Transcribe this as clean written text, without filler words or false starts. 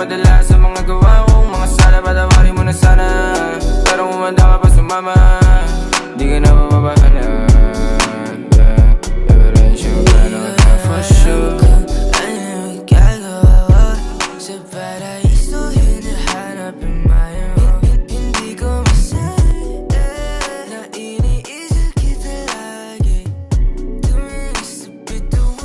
nagpadala sa mga gawa kong mga sala. Patawarin mo na sana, pero kumanda ka pa sumama, di ka na mababahala. Evidensyo ka na for sure. Ano gagawa sa paraiso?